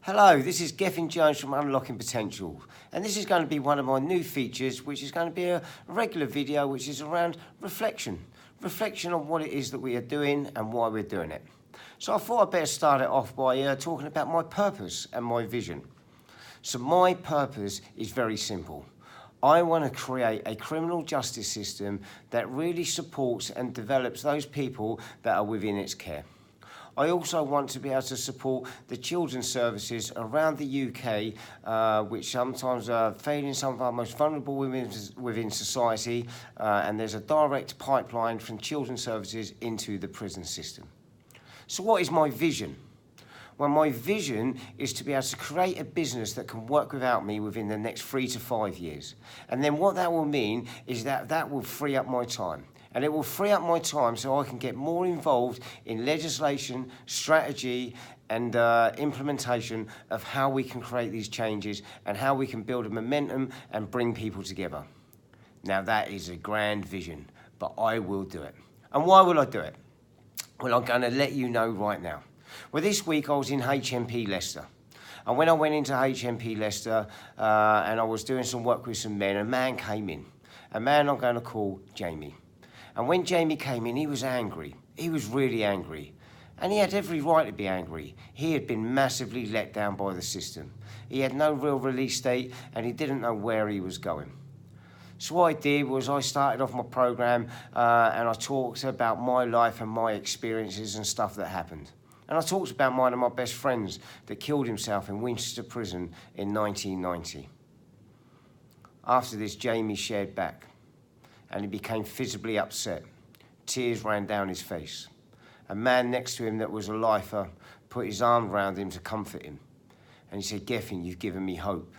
Hello, this is Gethin Jones from Unlocking Potential, and this is going to be one of my new features, which is going to be a regular video which is around reflection on what it is that we are doing and why we're doing it. So I thought I'd better start it off by talking about my purpose and my vision. So my purpose is very simple. I want to create a criminal justice system that really supports and develops those people that are within its care. I also want to be able to support the children's services around the UK, which sometimes are failing some of our most vulnerable women within society, and there's a direct pipeline from children's services into the prison system. So what is my vision? Well, my vision is to be able to create a business that can work without me within the next 3 to 5 years. And then what that will mean is that will free up my time. And it will free up my time so I can get more involved in legislation, strategy, and implementation of how we can create these changes and how we can build a momentum and bring people together. Now, that is a grand vision, but I will do it. And why will I do it? Well, I'm going to let you know right now. Well, this week I was in HMP Leicester. And when I went into HMP Leicester and I was doing some work with some men, a man came in. A man I'm going to call Jamie. And when Jamie came in, he was angry. He was really angry. And he had every right to be angry. He had been massively let down by the system. He had no real release date and he didn't know where he was going. So what I did was I started off my program and I talked about my life and my experiences and stuff that happened. And I talked about one of my best friends that killed himself in Winchester Prison in 1990. After this, Jamie shared back. And he became visibly upset. Tears ran down his face. A man next to him that was a lifer put his arm around him to comfort him. And he said, "Gethin, you've given me hope."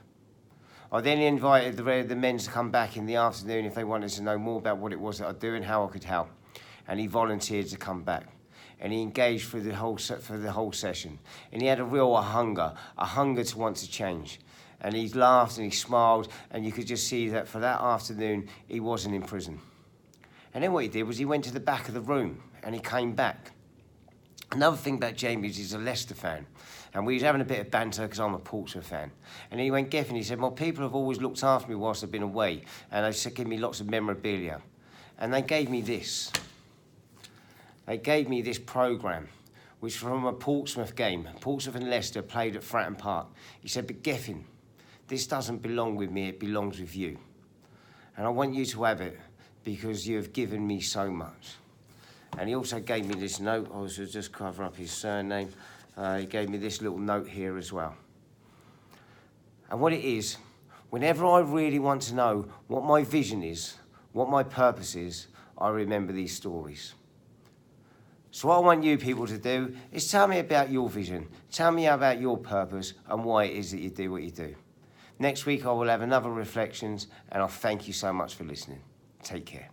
I then invited the men to come back in the afternoon if they wanted to know more about what it was that I do and how I could help. And he volunteered to come back. And he engaged for the whole session. And he had a real hunger to want to change. And he laughed and he smiled, and you could just see that for that afternoon, he wasn't in prison. And then what he did was he went to the back of the room, and he came back. Another thing about Jamie is he's a Leicester fan. And we was having a bit of banter because I'm a Portsmouth fan. And he went, "Gethin," he said, "my people have always looked after me whilst I've been away, and they've given me lots of memorabilia. And they gave me this. They gave me this programme, which from a Portsmouth game, Portsmouth and Leicester played at Fratton Park." He said, "But Gethin, this doesn't belong with me, it belongs with you. And I want you to have it because you have given me so much." And he also gave me this note. I was just cover up his surname. He gave me this little note here as well. And what it is, whenever I really want to know what my vision is, what my purpose is, I remember these stories. So what I want you people to do is tell me about your vision. Tell me about your purpose and why it is that you do what you do. Next week I will have another reflections, and I'll thank you so much for listening. Take care.